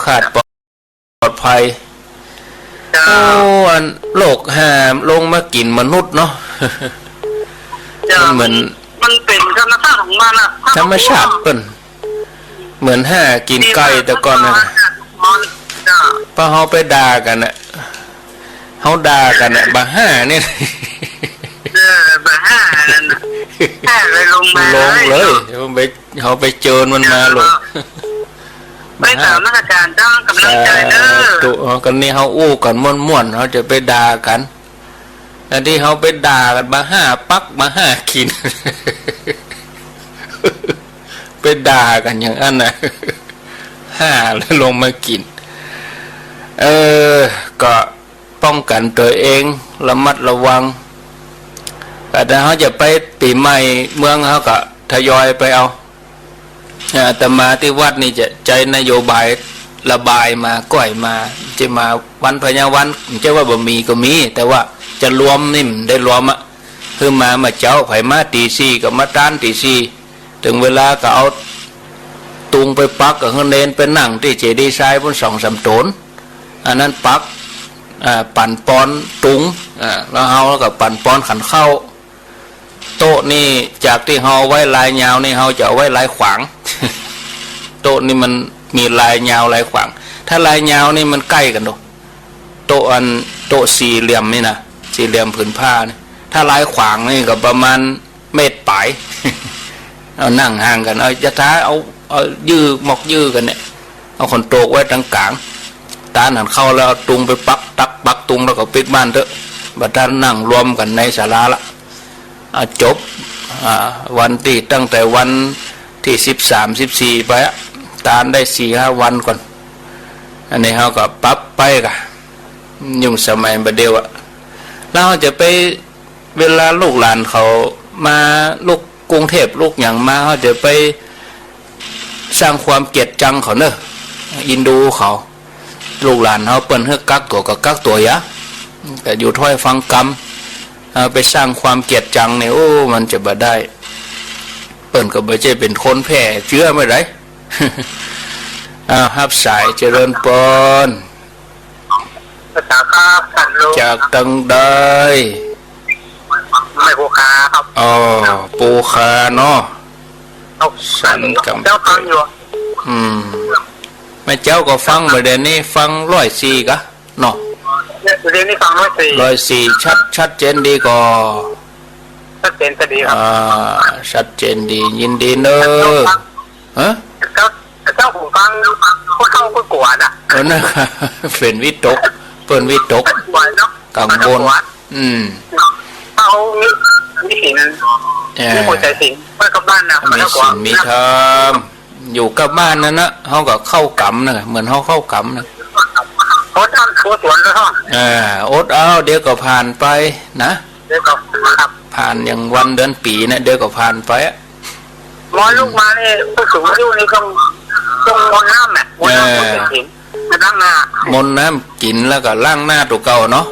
ขาดปลอดภัยโอ้อันโลกหามลงมากินมนุษย์เนาะมันเหมือนมันเป็นธรรมชาติของมันอะธรรมชาติเปิ้นเหมือนห่ากินไก่แต่ก่อนนะพอเขาไปด่ากันน่ะเขาด่ากันน่ะบาห้าเนี่ยบาห้านั่นแค่เลยลงมาเลยเขาไปเจอมันมาลงไม่ถามอาจารย์จ้างกำลังใจเด้อตัวกันนี่เขาอู้กันม่วนๆเขาจะไปด่ากันแต่ที่เขาไปด่ากันมาห้าปักมาห้าขินไปด่ากันอย่างนั้นนะห้าแล้วลงมากินก็ป้องกันตัวเองระมัดระวังแต่เขาจะไปปีใหม่เมืองเขาก็ทยอยไปเอาแต่มาที่วัดนี่จะใจนโยบายระบายมาก่อยมาจะมาวันพญาวันจะว่าบ่มีก็มีแต่ว่าจะรวมนิ่มได้รวมอะคือมาเจ้าไผ่มาตีสี่กับมาต้านตีสี่ถึงเวลาก็เอาตุงไปปักกับเนนไปนั่งที่เจดีย์ทรายบน2-3 ตนอันนั้นปักปั่นปอนตุงแล้วเฮาแล้วก็ปั่นปอนขันเข้าโต๊ะนี่จากที่เฮาไว้ลายยาวนี่เฮาจะเอาไว้ลายขวางโต๊ะนี่มันมีลายยาวลายขวางถ้าลายยาวนี่มันใกล้กันดูโต๊ะสี่เหลี่ยมนี่นะสี่เหลี่ยมผืนผ้านี่ถ้าลายขวางนี่ก็ประมาณเมตรปลายเอานั่งห่างกันเอาจะท้าเอายื้อหมอกยื้อกันเนี่ยเอาคนโตกไว้ตรงกลางตาหันเข้าแล้วตุงไปปักตุงแล้วก็ปิดบ้านเถอะบัดนั้นนั่งรวมกันในศาลาละจบวันที่ตั้งแต่วันที่13-14ไปตานได้4-5 วันก่อนอันนี้เขาก็ปั๊บไปกันยุ่งสมัยบัดเดียวแล้วเขาจะไปเวลาลูกหลานเขามาลูกกรุงเทพลูกอย่างมาเขาจะไปสร้างความเกลียดจังเขาเนอะอินดูเขาลูกหลานเขาเปิ้นเฮือกักตัวกับกักตัวยะแต่อยู่ถ้อยฟังกรรมไปสร้างความเกลียดจังเนี่ยโอ้มันจะบ่ได้เปิ้นก็บ่ใช่เป็นคนแพ้เชื้อไม่ไรฮับสายเจริญปนจากตังได้ไม่ปูคาครับอ๋อปูคาเนาะสันกำเจ้าฟังอยู่แม่เจ้าก็ฟังประเด็นนี้ฟัง104กะเนาะประเด็นนี้ฟัง104ชัดเจนดีก็ชัดเจนก็ดีครับชัดเจนดียินดีเนอะฮะเจ้าผมฟังคนเข้าคนกวาดอ่ะนั่นเป็นวิตกเปิ้นวิตกกังวลเอามีสิ่งนั้นมีหัวใจสิ่งเมื่อกับบ้านนะมีสิ่งมีธรรมอยู่กับบ้านนั่นนะเขาก็เข้ากำนะเหมือนเขาเข้ากำนะโอ๊ตทำสวนแล้วท่อนโอ๊ตเอาเดี๋ยวก็ผ่านไปนะเดี๋ยวก็ผ่านอย่างวันเดือนปีนะเดี๋ยวก็ผ่านไปมอนลูกมาเนี่ยผู้สูงอายุนี่ต้องมนน้ำเนี่ยมนน้ำเป็นหินล้างหน้ามนน้ำกินแล้วก็ล้างหน้าตัวเก่าเนาะ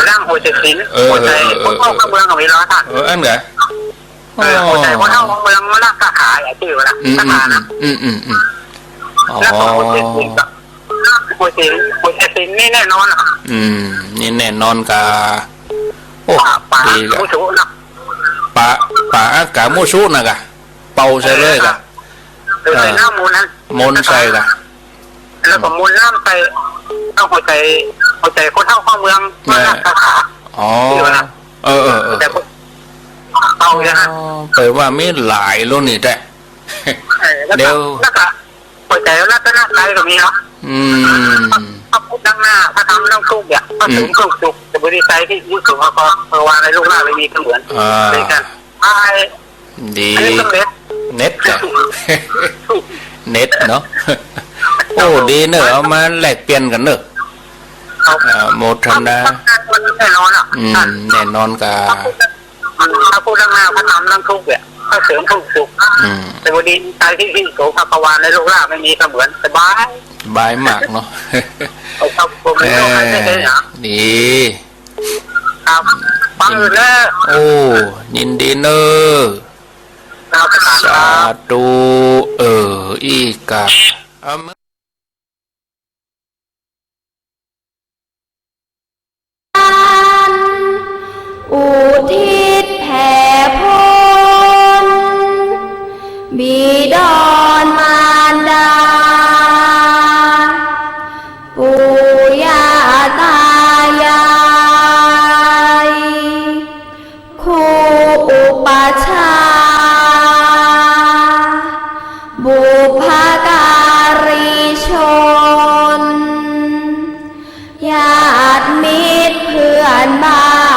ล้างหัวใจหินหัวใจคนเข้าเมืองของวิลาท่านอันเหรอหัวใจคนเข้าเมืองมันรักสาขาอย่างที่ว่าสาขานะแล้วก็หัวใจหินกับหัวใจหินนี่แน่นอนนี่แน่นอนกะโอ้ดีกะป่ากะมูชูนะกะเป่าใส่เลยกะใส่น้ำมูลนั้นมูลใส่กะแล้วก็มูลน้ำใส่เอาหัวใจคนเข้าเมืองมารักสาขาอ๋อแต่เอาอย่างนั้นแปลว่าไม่หลายรุ่นนี่แต่เดี๋ยวหัวใจรัตนใจตรงนี้เนาะพระพุทธดังหน้าพระธรรมดังทุกอย่างพระสงฆ์ทุกสุขแต่บริษัทที่ยุ่งสุขพอวางในลูกหน้าไม่มีเหมือนเลยกันดีเน็ตจ้ะเน็ตเนาะโอ้ดีเนอะเอามาแลกเปลี่ยนกันเนอะโมทันนะแน่นอนอ่ะแน่นอนกะพระพุทธดังหน้าพระธรรมดังทุกอย่างพระสงฆ์ทุกสุขแต่บริษัทที่โสภาวานในลูกหน้าไม่มีเหมือนสบายมากเนาะดีครับฟังแล้วโอ้ยินดีเนอะสาธุอีกะ